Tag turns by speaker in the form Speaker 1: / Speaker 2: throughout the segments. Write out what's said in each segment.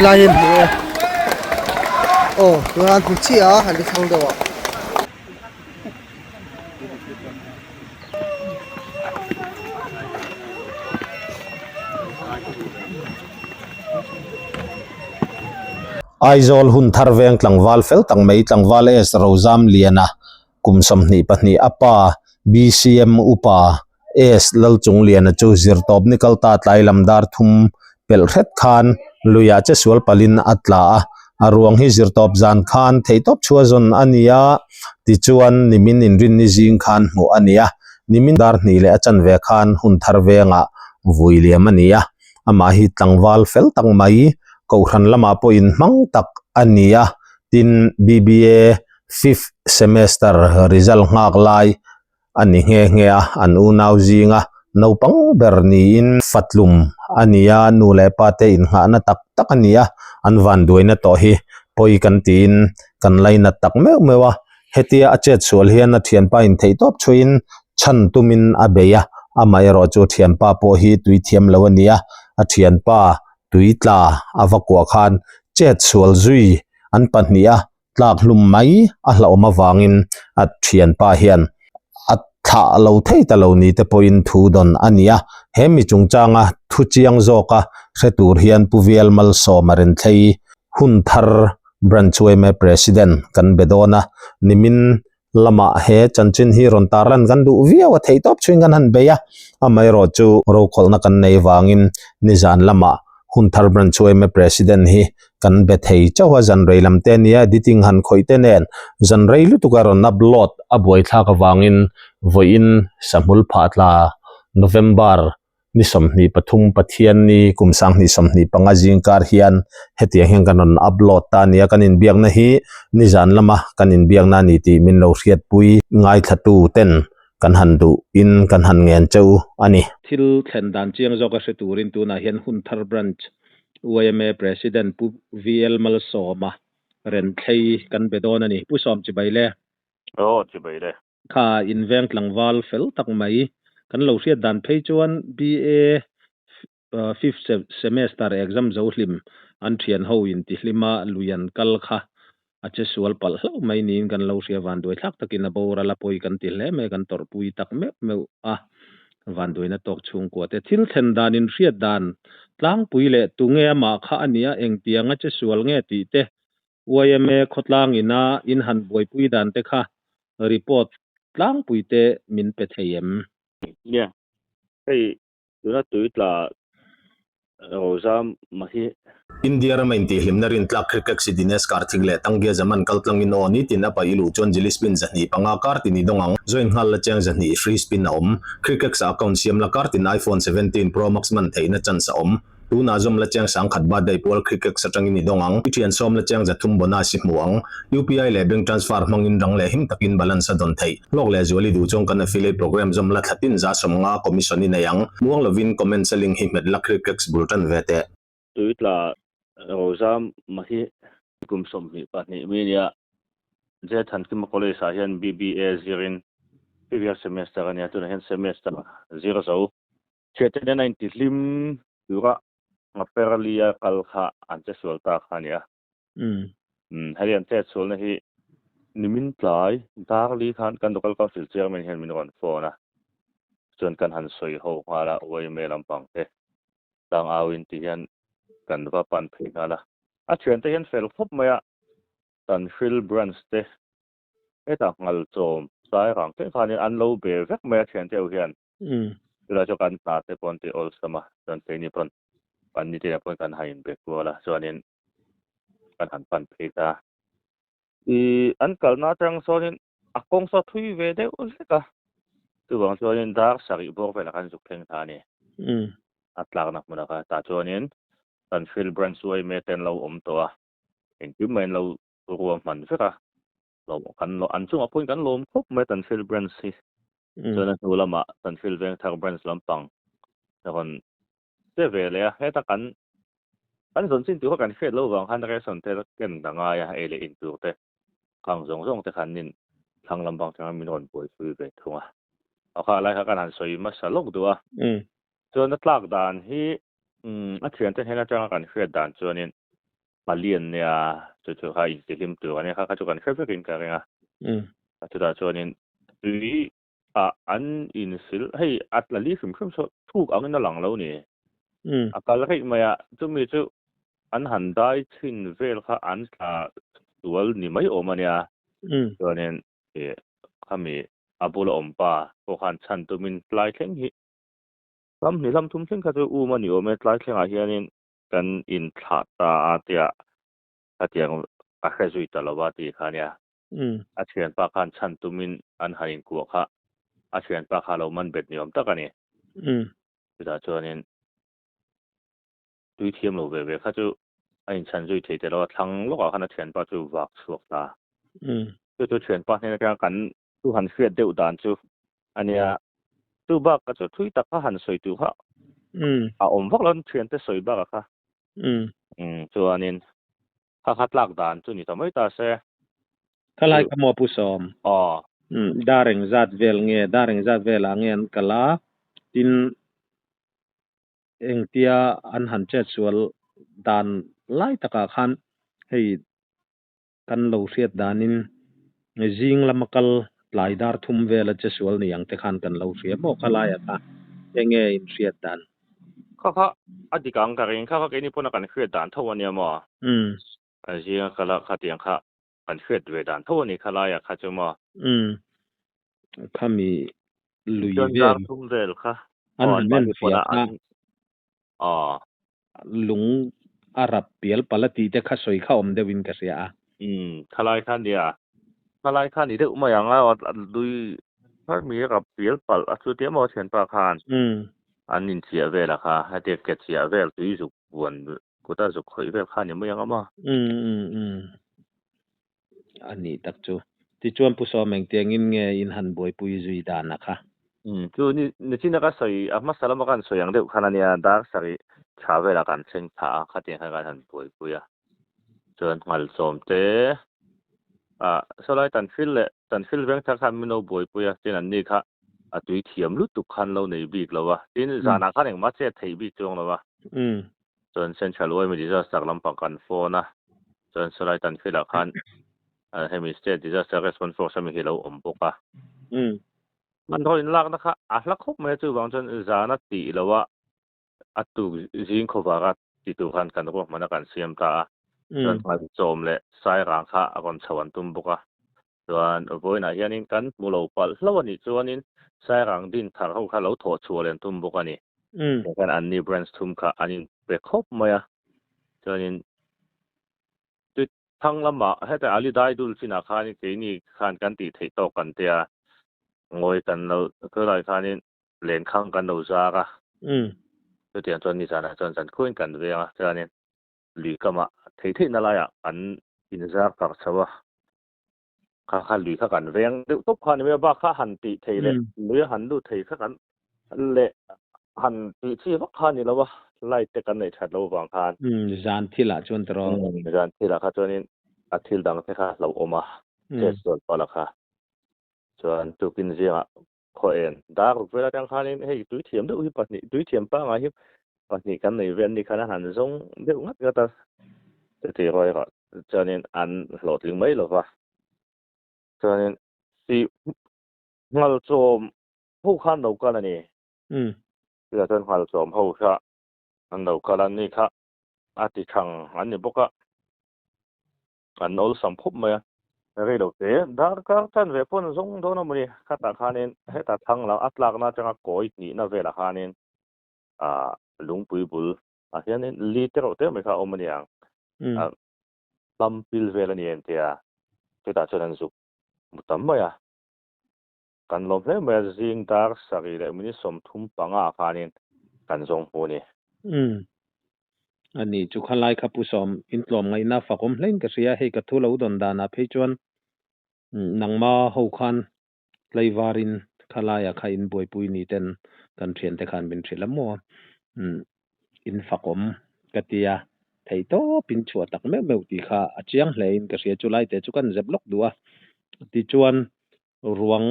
Speaker 1: 来也哦，我按不起啊，还得唱的哇。
Speaker 2: Aizol hun tharveng tlangwal fel tangmei tlangwal es rozam liana kumsom ni pahni apa BCM upa es lalchung liana chu zirtop nikal ta tlai lamdar thum pelret khan luya che sual palin atla aruang hi zirtop zan khan theitop chuazon ania tichuan nimin inrin ni jing khan mu ania nimin dar ni le achan ve khan hun tharvenga vuiliam ania ama hi tlangwal fel tangmai ko khan lama po in mang tak ania tin BBA 5th semester result ngak lai ani nge an unaw zinga no pang berni in fatlum ania nu le pate in nga na tak tak ania an van duina to hi poi kan tin kan laina tak mewa hetia achet sual hian a thian pa in theitop chuin chan tumin abeya amai ro chu thian pa po hi tui thiam lawania a thian pa tuitla avakwa khan chet sual zui an pahnia tlak hlum mai a hlauma wangin at thian pa hian at tha lo thei ta lo ni te point thu don ania hemi chungchanga thu chiang zoka hretur hian puvial mal so marin thei hun thar branchweme president kan bedona nimin lama he chanchin hi rontaran gan du viawa theitop chhingan han beya amai ro chu ro kholna kan nei wangin nizan lama hun thar branchweme president hi kan be thei chawa zan reilam te nia diting han khoite nen zan reilu tukaron na blot aboi thla ka wangin voin samul phatla november ni somni pathum pathian ni kumsang ni somni panga jingkar hian hetia hian kanon upload ta nia kanin biak na hi nizan lama kanin biak na ni ti min lo hriat pui ngai thatu ten kan handu in kan han ngen cheu ani
Speaker 3: thil thlen dan chiang zoka se turin tu na hian hun thar branch UMA president pu VL mal soma ren thei kan bedon ani pu som chi baile
Speaker 4: chi baile
Speaker 3: kha invent langwal fel tak mai kan lo hriat dan phei chuan BA 5th semester exam zo hlim an thian ho in ti hlima luyan kal kha ache sual pal hlau mai nin kan lo hria van doi thak takin a bora la poi kan ti hle me kan tor pui tak me a van doina tok chung ko te thil thlen dan in hriat dan tlang pui le tunge ma kha ania eng tianga che sual nge ti te UMA khotlang ina in han boi pui dan te kha report tlang pui te min pe theiem
Speaker 4: yeah hey duna tuitla rozam mahi
Speaker 2: India rama inti hlimna rin tlak cricket si dines karthing le tangge zaman kaltlang in oni tina pa ilu chon jili spin zahni panga kartini dongang join hal la chang zahni free spin na cricket sa account siam la kartin iPhone 17 Pro Max man theina chan sa tu na zom la chang sang khat ba dai pol cricket sa tangini dongang thian som la chang zathum bona si muang UPI le bank transfer mangin rang le him takin balance don thei lok le joli du chong kan affiliate program zom la thatin za somnga commission ni yang muang lovin comment selling him la cricket bulletin vete
Speaker 4: tuitla rozam mahi kumsom hi pani media je than kim college a hian BBA zirin previous semester ania tu hen semester zero so chete 90 lim dura ngaperlia kalkha ante sulta khania harian te sul na hi nimin tlai darli khan kan local council chairman hen min ron phone chon kan han soi ho hala oi melam pang te tang awin ti hian kan va pan phina a thian te hian fel khop maya tan fill branch te eta ngal chom sai rang te khani an lo be vek maya thian te hian ila cho kan ta te pon te all sama tan te ni pon pan ni te pon kan hain be kola chuanin kan han pan phita I an kalna tang sonin akong sa thui ve de ulka tu bang chuanin dar sari bor ve la kan juk theng thani atlak nak muna ka ta chuanin tan fill branch way me ten lo to a equipment lo ruam man feka lo kan lo an chung apun kan lom khop me tan fill branch hi chona ulama tan fill veng thar branch lampang kon te vele a heta kan zon sin tu kan fet lo wang han re son te ken danga ya ele in tu te khang zong te khan nin thang lampang thang min on poi fu ve thunga akha lai kan han soi ma salok duwa chona tlak dan hi a thian te hena changa kan fet dan chuanin Malian ya tu ha istilim tu kan ya ka kan favorite kan ya tu da chuanin tui an insil hei atlali sim so thuk ang na lang lo ni akal hei maya tu mi chu an han dai thin vel kha an ta tual ni mai omania chuanin khami abula ompa ko khan chan tu min tlai thleng hi lam ni lam thum thleng kha chu u mani ome tlai thleng a hianin kan in tha ta atia atiang a khazui talawa ti khania a thian pa khan chan tu min an hanin ku kha a thian pa kha lo man bet niom takani da chuanin tui thiam lo ve kha chu a in chan zui thei te lo thlang lo ka khana thian pa chu wak chuak ta chu thian pa ne ka kan tu han khriat deu dan chu ania tu ba ka chu thui tak ka han soi tu kha a om vak lon thian te soi ba kha chuanin kha khat lak dan chu ni tamai ta se
Speaker 3: kalai ka mo pu som dareng zat vel nge dareng zat vel angen kala tin engtia an han che chual dan lai taka khan hei kan lo riat danin jing lamakal lai dar thum vela che sual ni yang te khan kan lo ria mo kalai ata enge in riat dan
Speaker 4: kha adikang ka ring kha ke ni pona kan khriat dan thawani mo jing kala khatiang kha kan khriat ve dan thawani khalai kha chu mo
Speaker 3: khami lui
Speaker 4: dar thum vel kha
Speaker 3: an men fia lung arab pial palati te kha soi kha om dewin ka sia
Speaker 4: khalai khan dia khalai khan ni de uma yang a lui har mi rap pial pal atu te mo chen pa khan an in sia ve la kha ha te ke sia vel tu ju buan ko ta ju khoi ve khan ni mo yang ama
Speaker 3: ani tak chu ti chuan pu so meng tiang in nge in han boi pui zui dan na kha
Speaker 4: chu ni china ka soi a ma salama kan soi yang de khanania dar sari chawe la kan cheng tha kha te kha han boi pui a chuan ngal som te solai tan fil veng tha khan mino boi pui a tin an ni kha a tui thiam lu tu khan lo nei bik lo wa tin zana khan eng ma che thei bi chong lo wa chuan central oi mi disaster lampang kan phone a chuan solai tan fil a khan hemi state disaster response force mi hilo ompoka man thoin lak na kha a hlak khop me chu wang chon zana ti lowa atu jing khowa ga ti tu khan kan ro mana kan siam ta chuan ma chom le sai rang kha akon chawan tum boka chuan voina hianin kan mulo pal hlawani chuanin sai rang din thar ho kha lo tho chualen tum boka ni kan an ni branch thum kha anin pe khop maya chuanin thang lama heta ali dai dul china khani ke ni khan kan ti thei to kan tia ngoi kan lo ko lai khanin len khang kan lo za ga to tian chuan ni sana chuan chan khuin kan ve a chuanin li kama thei na la ya an in za kar chawa kha li kha kan veng de top khan me ba kha han ti thei le lui han lu thei kha kan le han ti chi va khan ni lo wa lai te kan nei that lo wang khan
Speaker 3: zan thila chon tro
Speaker 4: zan thila kha chuanin a thil dang te kha lo oma test dot pala kha chuan tukin zia kho en dar vela tang khanin hei tui thiam de u patni tui thiam pa nga hi patni kan nei ven ni khana han zong de ngat ga ta te roi ga chuanin an hlot ling mai lo wa chuanin si ngal chom ho khan lo kan ani ya chuan ngal chom ho kha an lo kalan ni kha ati thang an ni boka an ol sam phop mai re lo te dar ka tan ve pon zong do na mani khata khanin heta thang la atlak na changa koi ni na vela khanin lungpui bul a hianin litero te me kha omani ang lampil vela ni entia ta chuan zu mutam maya kan lom hle me jing dar sari le mini som thum panga khanin kan zong hu ni
Speaker 3: ani chu khalai kha pu som in tlom ngai na fakom hleng ka ria hei ka thu lo don dana phei chuan nangma ho khan leiwarin khalaya kha in boi pui ni ten kan thian te khan bin thila mo in fakom katia thei to pin chua tak me ti kha achiang hlein ka ria chu lai te chu kan zeblok duwa ti chuan ruang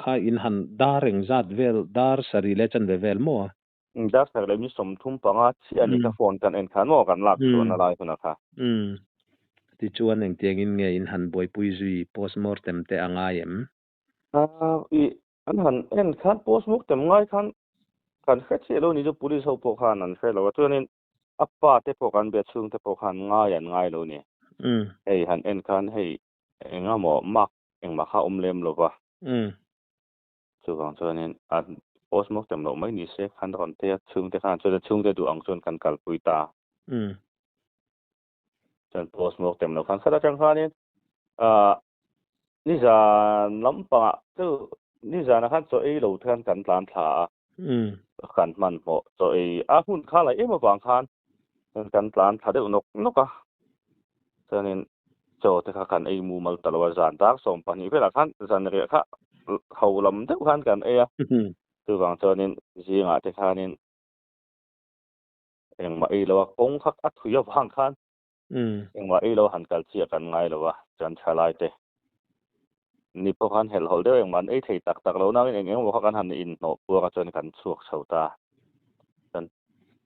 Speaker 3: kha in han dareng zat vel dar sari le chan ve vel mo
Speaker 4: ดักเลยมีสมทุมปังอ่ะที่อันนี้ก็โฟนกันเอ็นคันว่ากันหลักส่วนอะไรคนนะคะ
Speaker 3: ที่ชวนเตียงอินเงอินหันบ่อยปุยซุย postmortem แต่อ่างายม
Speaker 4: อีอันหันเอ็นคัน postmortem ง่ายคันเฮ็ดเสียแล้วนี่จะ police เฮาพวกคันนั่นเฮ็ดแล้วว่าตัวนี้อัปปาเตพวกกันเบ็ดซึ่งเตพวกคันง่ายแล้วนี่เฮ้ยหันเอ็นคันเฮ้ยงาหมอมักเอ็งมาเข้าเล่มแล้วว่าส่วนตัวนี้อัน postmortem เราไม่นี่เสคันตอนเตะซึ่งเตคันซึ่งเตดูอังส่วนกันกัลปุยตาจน postmortem เราคันซะจังคันนี่นี่จะลำปะตัวนี่จะนะครับตัวเราเท่ากันตามถากันมันพอตัวหุ่นข้าไหลมาบางคันกันตามถาเด็กนกฉะนั้นโจทย์ที่กันมูมัลตลอดจานดักส่งปันนี้เวลาคันจานเรียกเขาลำเด็กคันกันตัวบางตัวนี้จริงที่คันนี้เองมาแล้วว่ากงคักอัดถุยบางคันเองมาเราหันกันเสียกันง่ายแล้วว่าจันทร์ลายเตนี่พวกคันเฮลโฮลเดอร์อย่างมันไถ่ตักแล้วนั่งเองว่ากันหันอินโนพวกจนกันสวกเสาตา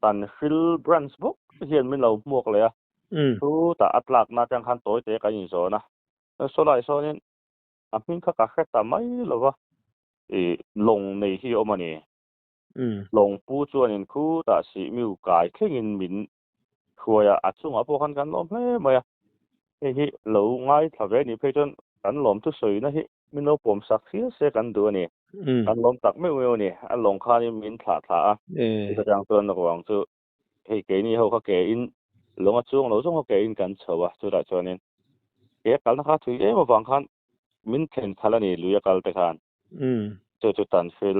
Speaker 4: ตันฟิลบรันส์บุกเห็นไม่เราหมวกเลยทูแต่อัตลักษณ์น่าจังคันตัวเตะกันอยู่โซนะโซไลโซนี่มินข้าแค่แต่ไม่หรอวะลงในที่อมันนี่ลงปูจวนคู่แต่สิมิวกายแค่เงินมินคุยอัดส่งพวกคันกันล้มไม่เราง่ายถ้าเวนี่เพื่อนกันล้มทุกสิ่งนะฮิมินเราผมสักเสียกันตัวนี่กันล้มตักไม่เวนี่อันลงคานี่มินถาที่จะจังตัวนักวางจู่เกนี่เขาเกอินลงช่วงเราช่วงเขาเกอินกันเฉวะจุดจวนนี้เกกันนะครับถือมาบางคันมินเห็นทานี่ลุยกันไปคันจุดตันฟิล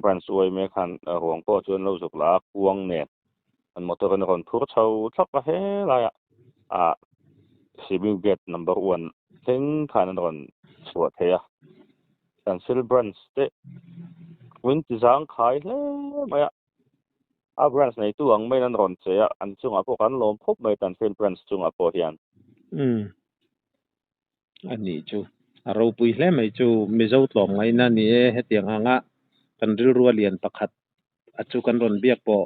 Speaker 4: บรันสวยไม่คันห่วงพ่อจวนเราสุกลักวงเนี่ยอันมอเตอร์กันคนพูดเช่าทักก็เฮ้ไรสิบิวเกตนัมเบอร์วันถึงคันนั้นสวดเฮียตันฟิลบรันส์เตวินที่จังขายเลยไม่บรันส์ในตัวอังไม่นั่นรอนเสียอันจุงพวกกันล้มพบไม่ตันฟิลบรันส์จุงพวกเฮียน
Speaker 3: อันนี้จูเราปุยแล้วไม่จูไม่เจ้าตองไงนั่นนี่เหตุอย่างงั้นกันรัวเรียนประคัดจูกันรอนเบียกปอ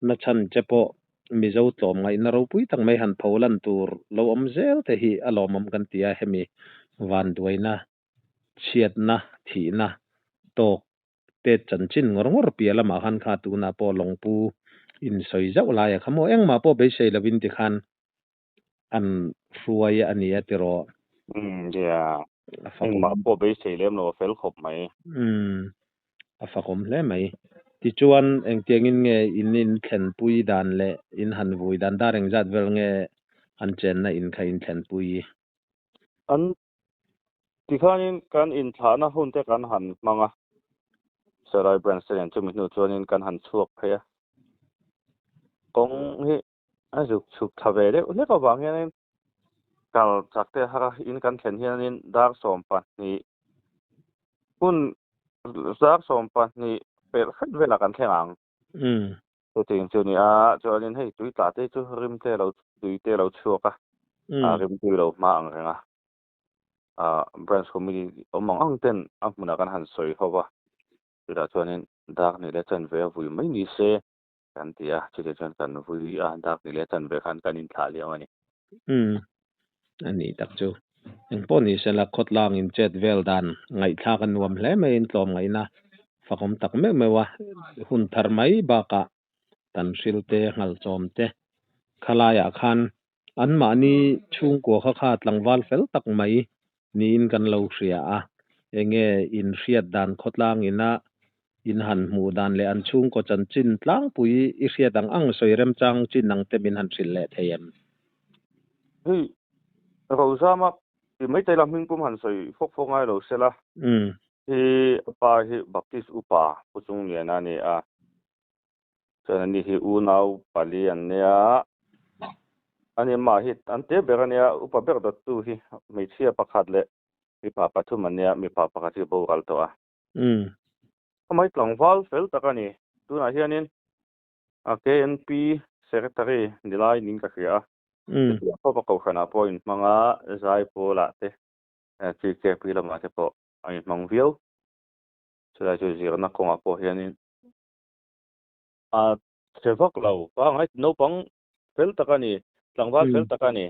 Speaker 3: นัชันจะปอไม่เจ้าตองไงนั่นเราปุยตั้งไม่หันพาวลันตัวเราอมเซลแต่ฮีอารมณ์กันที่ให้มีวันด้วยนะเชียดนะทีนะโตเตจันชินงรเปียละมาหันขาตูนาปอลงปูอินสอยเจ้าลายขโมยเอ็งมาปอไปใช้ละวินติคันอันรวยอันนี้ติรอ
Speaker 4: เดี๋ยวเอ็งมาปอไปใช้เล่มโนเฟลขบไหม
Speaker 3: ฝากผมเลยไหมที่จวนเอ็งเตียงอินเงอินแขนปุยดันเละอินหันวุยดันดาเร่งจัดเวลเงอันเจนนะอินใครอินแขนปุย
Speaker 4: อันที่ข้านี่การอินฐานะหุ่นแต่การหันมังอ่ะสลายแบรนด์เสียงจุดมิโนจวนอินการหันชวกเพียกงที่ไอ้สุกทวีเด็กเล็กกว่าบางอย่างนี่การจากแต่หาอินการแข่งที่นี่ดาร์กสมปันนี่หุ่นดาร์กสมปันนี่เป็นเวลาการแข่งตัวจริงจุดนี้จวนอินให้จุดตัดที่จุดริมเตเราจุดเตเราชวกริมจุดเรามาอังเงแบรนด์คอมมิตี้มองอังเต้นมุนักการหันสวยเขาว่าจุดจวนนี้ดักนี่เล่จันเวฟุยไม่นิเสกันที่จุดจวนกันฟุยดักนี่เล่จันเวคันกันอินทาเลียงอันนี้
Speaker 3: อันนี้ตักจูยังป้อนนี่เสลักขดลางอินเจ็ดเวลดันไงท่ากันวมแล้วไม่อินตอมไงนะฝากผมตักไม่ว่าหุ่นทาร์ไม่บากะตันสิลเตหัลจอมเตขลายคันอันมานี่ช่วงกัวข้าหลังวาลเฟลตักไม่นี่อินกันเราเสียเองอินเสียดดันขดลางอินะอินหันหมู่ดันเลยอันช่วงก็จันจินล้างปุยอิเสียดังอังสวยเริ่มจังจินนังเต็มินหันสิลเลเทียม
Speaker 4: เฮ้ยเราสามารถที่ไม่ใจลำมิงปุ่มหันสวยฟกง่ายเราเสียละที่ป่าที่บัพติสอุปาผู้ทรงเนียนั่นนี่ฉะนั้นนี่ที่อูนาวปาลีอันเนี่ยอันนี้มาฮิตอันเตเบกันเนี่ยอุปเบกดัตตูที่ไม่เชื่อประคัดเลยมีป่าปัทุมันเนี่ยมีป่าประคัดที่บูกัลตัวทำไมหลังวอลเฟลตะกันนี่ตัวไหนที่อันนี้KNP Secretary นี่ไล่นิ่งกับเขียพอประกอบขนาดพออินมังใจพอละเตที่เก็บปีละมาเฉพาะอันนี้มังวิวสุดท้ายจะนักคงพอเฮียนี่ sevak lo pa ngai no pang fel takani tlangwal fel takani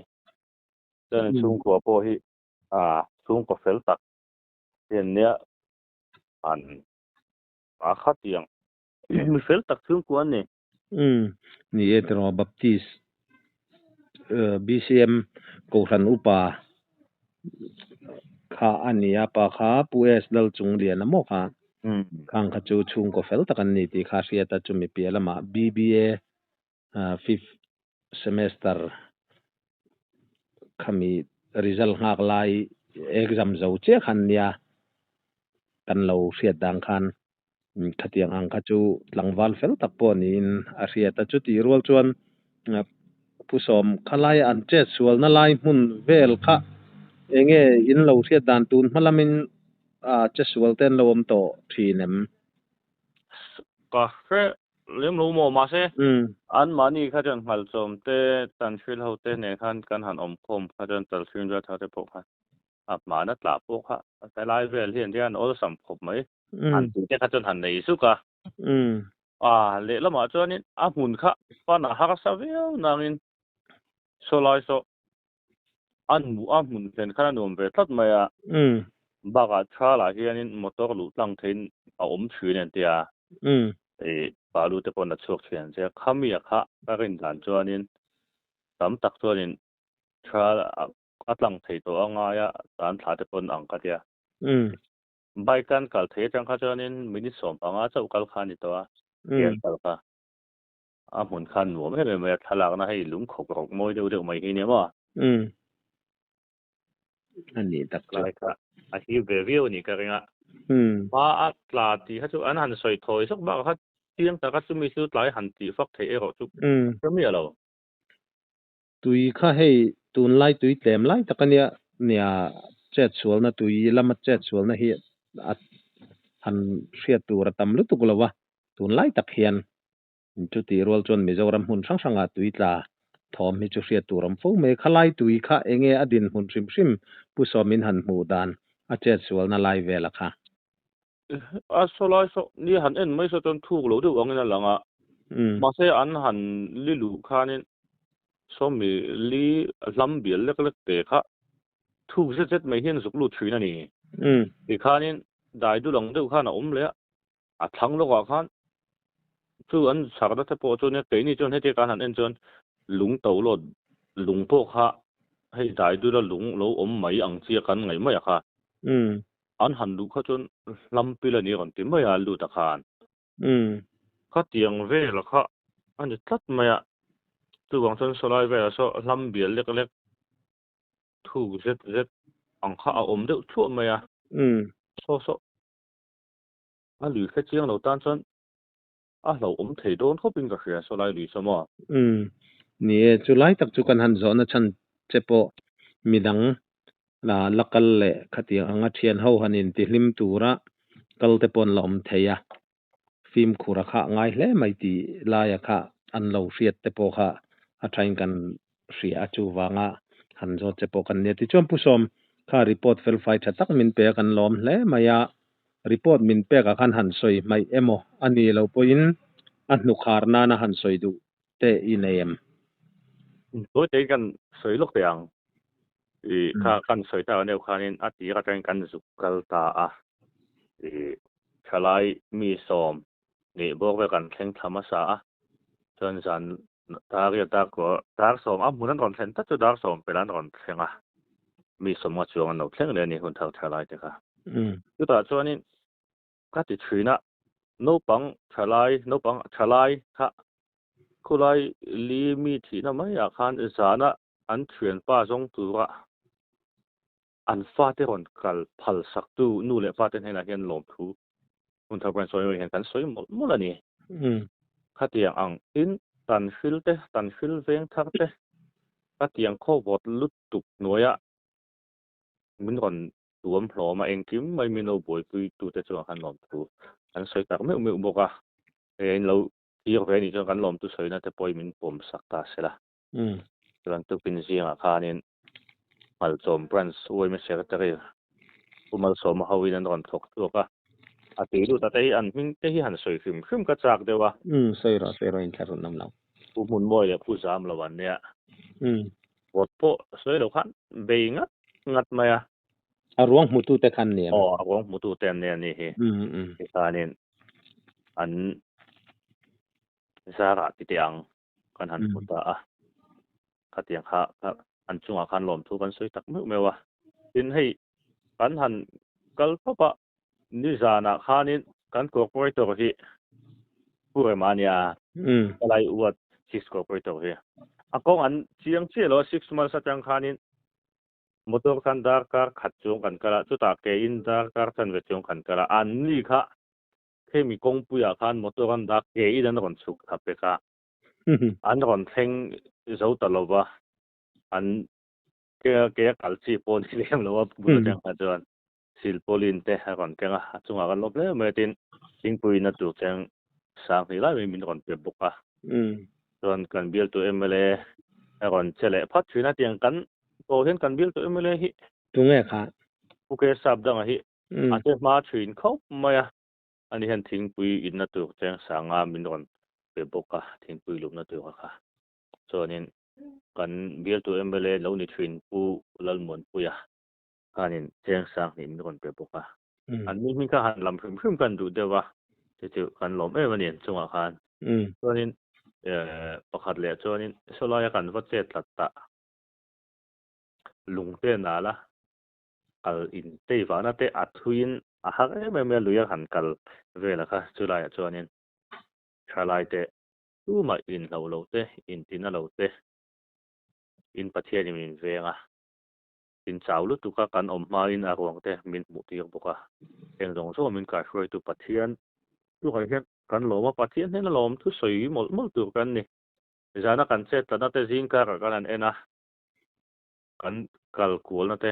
Speaker 4: ten chung ko po hi chung ko fel tak yen nia an khatiang mi fel tak chung ko ani
Speaker 3: ni etro baptist BCM ko ran upa kha ania pa kha pues dal chung lian mo kha khang kha chu chung ko fel takan ni ti kha sia ta chu mi pialama BBA 5th semester khami result ngak lai exam zo che khan nia kan lo sia dang khan khatiang ang kha chu tlangwal fel tak po ni in a sia ta chu ti rol chuan pusom khalai an che sual na lai mun vel kha enge in lo sia dan tun malamin che sual ten lom to thinem
Speaker 4: ka lem lo mo ma se an mani kha jan hal chom te tan shil ho te ne khan kan han om khom kha jan tal shin ja tha te po kha ap ma na tla po kha ta lai vel hian dian ol sam khop mai an ti te kha jan han nei su ka le lama chuan in a hun kha pa na ha sa vel nangin so lai so an mu a mun ken kha nom ve tat mai ba ga tha la hian in motor lu tlang thein a om thrin an tia palu te pon na chok thian che khamia kha ka rin dan chuanin tam tak chuanin thra atlang thei to anga ya tan thla te pon ang ka tia bai kan kal thei tang kha chuanin minute som anga chau kal khani to a yen kal ka a mun khan nu me thalak na hei lung khok rok moi deu mai hi ne ma
Speaker 3: ani tak
Speaker 4: lai ka a hi ve view ni ka ringa ba atla ti ha chu an han soi thoi sok ba kha tiang ta ka chu mi su tlai han ti fak thei ero chu mi alo
Speaker 3: tui kha hei tun lai tui tlem lai takania nia chat sual na tui lama chat sual na hi han sia tur tam lu tu lawa tun lai tak hian chu ti rol chon mizoram hun sang sanga tui tla thom hi chu sia turam fo me khalai tui kha enge adin hun sim sim pu somin han mu dan a chat sual na lai vela kha
Speaker 4: so lai so ni han en mai so ton thu lo du ang na langa ma se an han li lu khanin so mi li lam bial lek lek te kha thu zet mai hian zuk lu thrin ani ti khanin dai du long deu khana le a thang lo wa khan chu an sarda te po chu ne te ni chon he te kan han en chon lung to lo lung po kha hei dai du la lung lo mai ang chia kan ngai mai kha an han lu kha chon lam pila ni ron ti mai a lu ta khan kha tiang ve la kha an tat mai a tu wang chon solai ve so lam bial lek lek thu zet ang kha a deu thu mai a so a lu kha chiang lo tan chon a lo thei don kho ping ka hria solai lu so ma
Speaker 3: ni chulai tak chu kan han zo na chan chepo midang la lakal le khatiang anga thian ho hanin ti hlim tura kal te pon lom theya film khura kha ngai hle mai ti la ya kha an lo riat te po kha a thain kan ria chu wanga han zo chepo kan ne ti chom pu som kha report fel fai tha tak min pe kan lom hle maya report min pe ka kan han soi mai emo ani lo poin an nu khar na na han soi du te ineem
Speaker 4: to te kan soi lok yang kha kan soi ta ne khanin ati ka tang kan zu kal ta a khalai mi som ni bo ve kan thleng thama sa chon san ta ria ta ko dar som a munan ron thlen ta chu dar som pelan ron thlenga mi som ma chuang an no thleng le ni hun thau thalai te kha chu ta chuanin ka ti thina no pang thalai kha kulai li mi thi na mai a khan zana an thuen pa jong tura an fa te ron kal phal sak tu nu le fa te hena hian lom thu hun thau ban soi hian kan soi mo la ni khatiang ang in tan fil veng thak te khatiang kho bot lut tuk noya min ron tuam hloma eng kim mai mino boi pui tu te chu han lom thu an soi tak me boka en lo hier ve ni cho kan lom tu soi na te poi min pom sakta sela ran tu pin zinga khanin mal chom branch oi me secretary umal som hawin an ron thok tu ka ติดูตะไตอันมิงเตหิหันสวยขึ้นกระจากเดียววะ
Speaker 3: ใส่รออินแครุนนำเรา
Speaker 4: ผู้มุนบ่อยเนี่ยผู้สามละวันเนี่ยวดโปสวยแล้วคันเบงัดมา
Speaker 3: รวงมุตุแต่คันเนี่ย
Speaker 4: รวงมุตุแต่เนี่ยนี่ตาเนี่ยอันสาระติเตียงกันหันมุตะกะเตียงค่ะอันจุงอาคารหลอมทุกันสวยตักมึกแม่วะกินให้กันหันกัลปะนิสานะคานิกันกอร์ปอเรเตอร์ที่ผู้บริหารเนี่ยอะไรอวดซิสกอร์ปอเรเตอร์ที่กองอันเชียงเชี่ยแล้ว6 months จังคานิมอเตอร์คันดาร์การขัดจงกันกะละจุตาเกอินดาร์การทันเวจงกันกะละอันนี้ค่ะเคมีกงปุยอาคารมอเตอร์คันดาร์เกอินนั้นก่อนสุกทับเปกะอันก่อนเทงเจ้าตลอดว่าอันเกะกัลซีโพลีเลียมแล้วว่าบุตรจังขจรซิลโพลินเตะก่อนแกงจุงอากันลบเลยเมื่อตินสิงปุยนัดจุจังสางที่ไล่ไม่มีก่อนเปรียบบุกะส่วนกันเบียลตัวMLAก่อนเฉลยพัดช่วยนัดเตียงกันโอเห็นกันเบียลตัวMLAฮิ
Speaker 3: ตรงไหนค่ะ
Speaker 4: ผู้เกสับดังฮิอาจจะมาช่วยเขาไม่อันนี้เห็นทิ้งปุยอินนัดจุจังสางามินก่อนเปรียบบุกะทิ้งปุยลุกนัดจุค่ะส่วนนี้กันเบียลตัวMLAแล้วนี่ช่วยผู้ลัลมอนปุยอันนี้แจ้งสร้างนี่มีคนเปรียบบุกอันนี้มีการหันลำพึ่มกันดูเดียวว่าจะกันหลอมวันนี้จงอาคารตัวนี้ประคัดเหลือตัวนี้สลายกันวัดเจตตะลุงเต้นอะไรอินเตฟ้านั่นเตอัดทุยนหักไม่ลุยหันกันเวลาค่ะสุดท้ายตัวนี้ชาลายเตรู้มาอินเราเตอินติน่าเราเตอินปัจเจียนมีเวงอินสาวลุตุกกันอมมาอินอารมณ์เตมินมุติยกบุกเองตรงส่วนมินกายช่วยตุปัจเจียนทุกคนเห็นกันหลอมปัจเจียนเห็นหลอมทุกสวยหมดตัวกันนี่จานักกันเสร็จแต่นั่นเตจิงการกันเอ็นะกันกัลกูลนั่นเต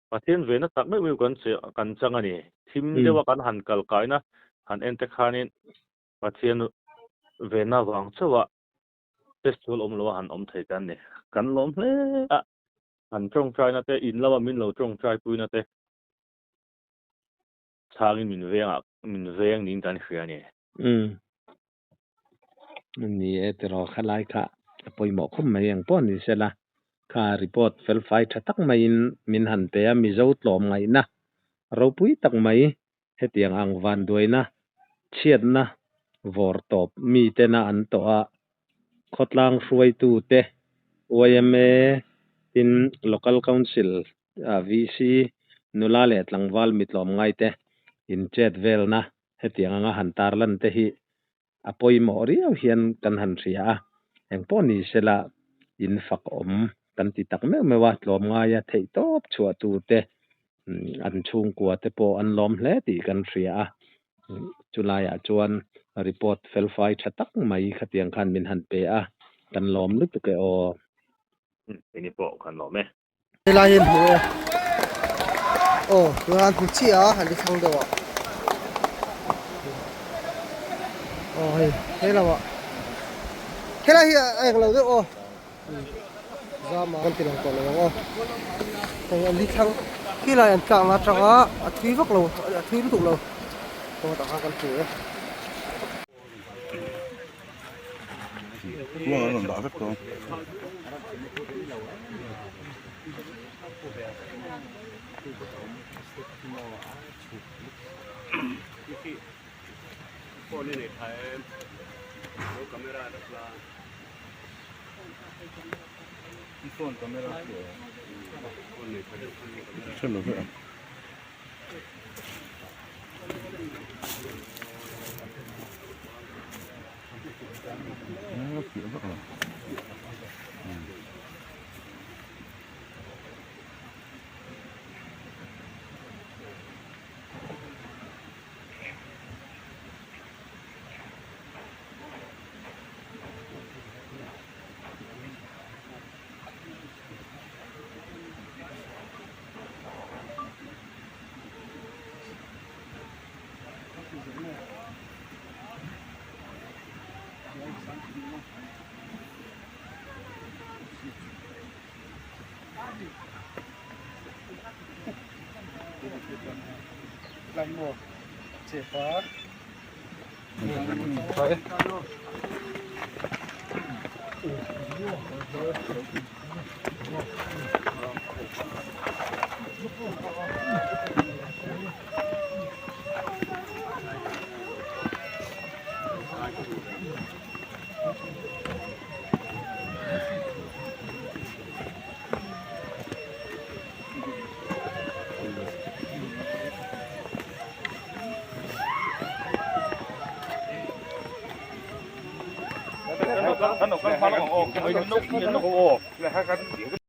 Speaker 4: ปัจเจียนเวนัตักไม่มีกันเสียกันจังอันนี้ทีมเดียวกันหันกัลกายนะหันเอ็นเตคานินปัจเจียนเวน่าวังเชื่อว่าเฟสติวัลอมโลหันอมไทยกันนี่กันหลอมเลยอันจงใจนั่นเตอินแล้วว่ามินเราจงใจปุยนั่นเตชาลินมินเวียงนินตันเสียนี่
Speaker 3: นี่แต่เราขลายค่ะปอยหมอคมมาอย่างป้อนนี่เสละค่ะรีพอร์ตเฟลไฟถ้าตักไม่มินหันเตะมีเจ้าตลอมไงนะเราปุยตักไม่เฮตียงอังวันด้วยนะเชียดนะวอร์ตอบมีเตนะอันตัวขดลางช่วยตูเตOMA in local council VC nulale tlangwal mitlom ngai te in chat vel na hetianga nga hantar lan te hi apoi mori hian kan han ria eng poni sela in fak om kan ti tak me wa tlom nga ya thei top chua tu te an chung kwa te po an lom hle ti kan ria July a chuan report fel fai thatak mai khatiang khan min han pe a kan lom lu ke o
Speaker 4: ini po kan lo me
Speaker 1: la yin mu tuan pu chi ali thang do wa he la wa he la hi ai lo de za ma kan ti long ko lo tang ali thang khi la an tang la tang a thui vak lo a thui lu tu lo to ta kan tu
Speaker 5: Well, I don't know if it's ท่านออกกันฟังของโอ้ยนกโอ้